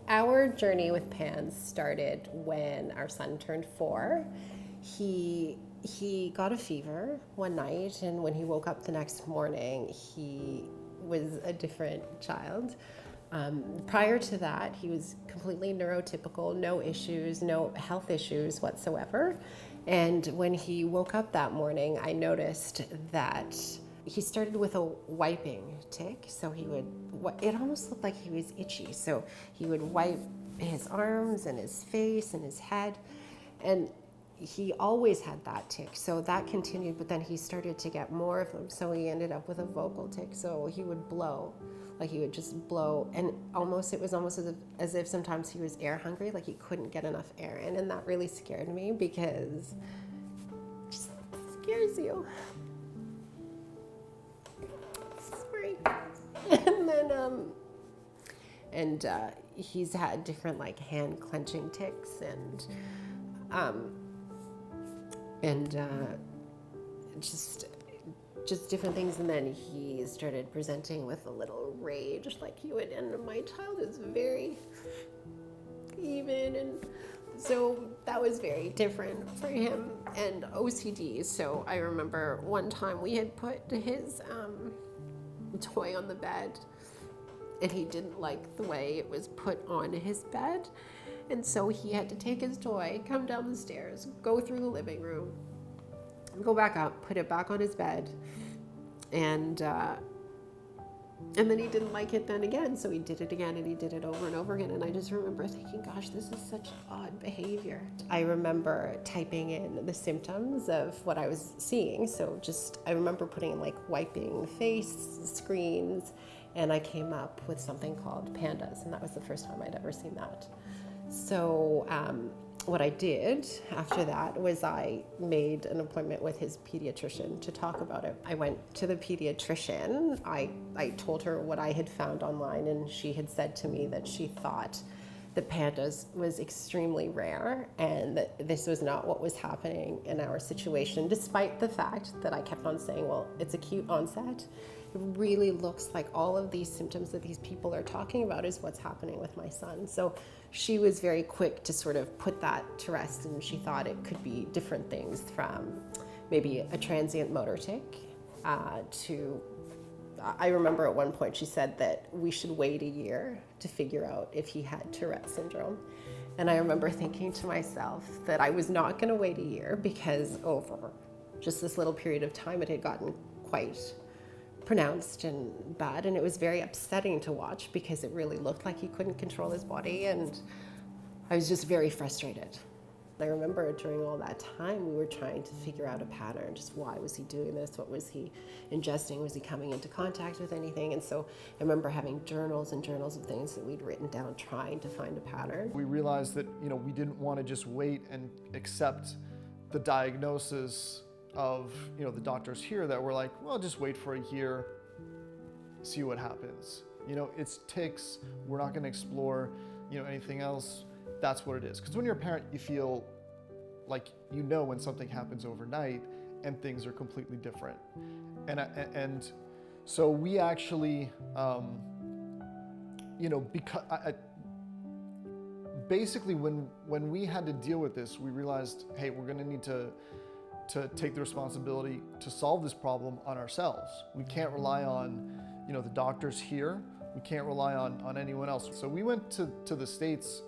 our journey with PANS started when our son turned 4. He got a fever one night, and when he woke up the next morning, he was a different child. Prior to that, he was completely neurotypical, no issues, no health issues whatsoever. And when he woke up that morning, I noticed that he started with a wiping tic. So it almost looked like he was itchy. So he would wipe his arms and his face and his head. And he always had that tic. So that continued, but then he started to get more of them. So he ended up with a vocal tic. So he would blow. Like he would just blow, and it was almost as if sometimes he was air hungry, like he couldn't get enough air in, and that really scared me because it just scares you. Sorry. And then, he's had different like hand clenching tics and just different things. And then he started presenting with a little rage, like he would, and my child is very even, and so that was very different for him. And OCD, so I remember one time we had put his toy on the bed, and he didn't like the way it was put on his bed, and so he had to take his toy, come down the stairs, go through the living room, go back up, put it back on his bed, and then he didn't like it then again, so he did it again, and he did it over and over again. And I just remember thinking, gosh, this is such odd behavior. I remember typing in the symptoms of what I was seeing. So I remember putting in like wiping face, screens, and I came up with something called PANDAS, and that was the first time I'd ever seen that. So what I did after that was I made an appointment with his pediatrician to talk about it. I went to the pediatrician. I told her what I had found online, and she had said to me that she thought that PANDAS was extremely rare and that this was not what was happening in our situation, despite the fact that I kept on saying, well, it's acute onset. It really looks like all of these symptoms that these people are talking about is what's happening with my son. So she was very quick to sort of put that to rest, and she thought it could be different things, from maybe a transient motor tic to, I remember at one point she said that we should wait a year to figure out if he had Tourette syndrome. And I remember thinking to myself that I was not going to wait a year, because over just this little period of time it had gotten quite pronounced and bad, and it was very upsetting to watch because it really looked like he couldn't control his body, and I was just very frustrated. I remember during all that time we were trying to figure out a pattern. Just why was he doing this? What was he ingesting? Was he coming into contact with anything? And so I remember having journals and journals of things that we'd written down, trying to find a pattern. We realized that we didn't want to just wait and accept the diagnosis of the doctors here that were like, well, just wait for a year, see what happens. It's tics. We're not going to explore anything else. That's what it is. Because when you're a parent, you feel like when something happens overnight and things are completely different. And so we actually, because basically when we had to deal with this, we realized, hey, we're going to need to take the responsibility to solve this problem on ourselves. We can't rely on, the doctors here. We can't rely on anyone else. So we went to the States,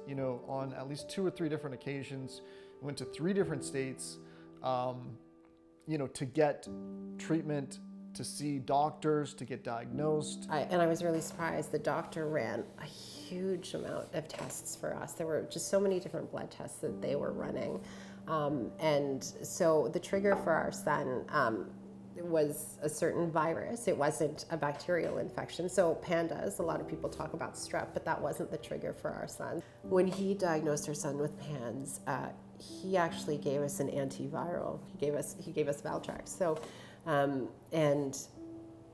on at least 2 or 3 different occasions. We went to 3 different states, to get treatment, to see doctors, to get diagnosed. And I was really surprised. The doctor ran a huge amount of tests for us. There were just so many different blood tests that they were running. And so the trigger for our son was a certain virus. It wasn't a bacterial infection. So PANDAS, a lot of people talk about strep, but that wasn't the trigger for our son. When he diagnosed our son with PANS, he actually gave us an antiviral. He gave us Valtrex. So, and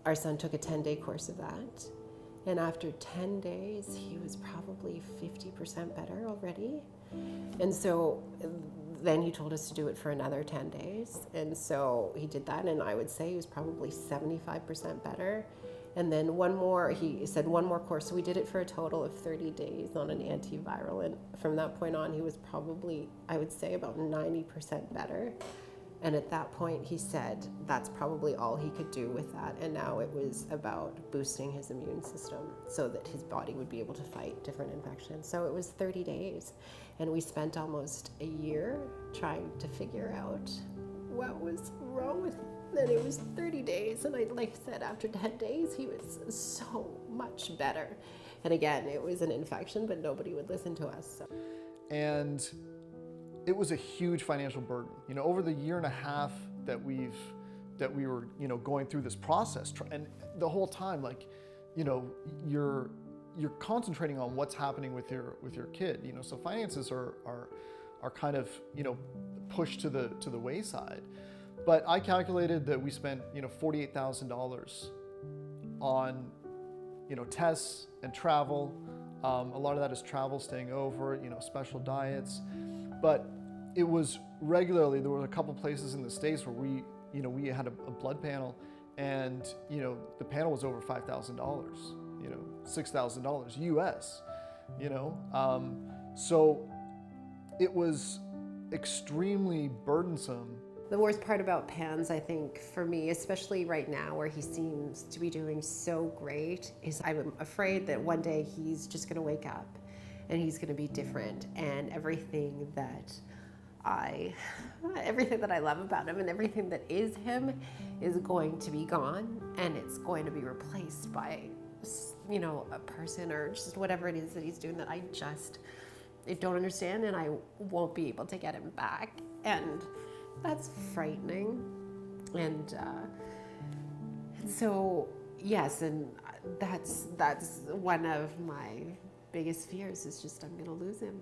our son took a 10-day course of that. And after 10 days, he was probably 50% better already. And so then he told us to do it for another 10 days. And so he did that, and I would say he was probably 75% better. And then one more, he said one more course. So we did it for a total of 30 days on an antiviral. And from that point on, he was probably, I would say, about 90% better. And at that point, he said that's probably all he could do with that. And now it was about boosting his immune system so that his body would be able to fight different infections. So it was 30 days. And we spent almost a year trying to figure out what was wrong with him. And it was 30 days. And like I said, after 10 days, he was so much better. And again, it was an infection, but nobody would listen to us. So. And it was a huge financial burden. You know, over the year and a half that we were, you know, going through this process, and the whole time, like, you know, you're concentrating on what's happening with your kid. You know, so finances are kind of, you know, pushed to the wayside. But I calculated that we spent, you know, $48,000 on, you know, tests and travel. A lot of that is travel, staying over, you know, special diets. But it was regularly, there were a couple places in the States where we, you know, we had a blood panel, and, you know, the panel was over $5,000, you know, $6,000 US, you know. So it was extremely burdensome. The worst part about PANS, I think, for me, especially right now where he seems to be doing so great, is I'm afraid that one day he's just gonna wake up and he's gonna be different, and everything that I love about him and everything that is him is going to be gone, and it's going to be replaced by, you know, a person or just whatever it is that he's doing that I don't understand, and I won't be able to get him back. And that's frightening. And so, yes, and that's one of my biggest fears, is just I'm gonna lose him.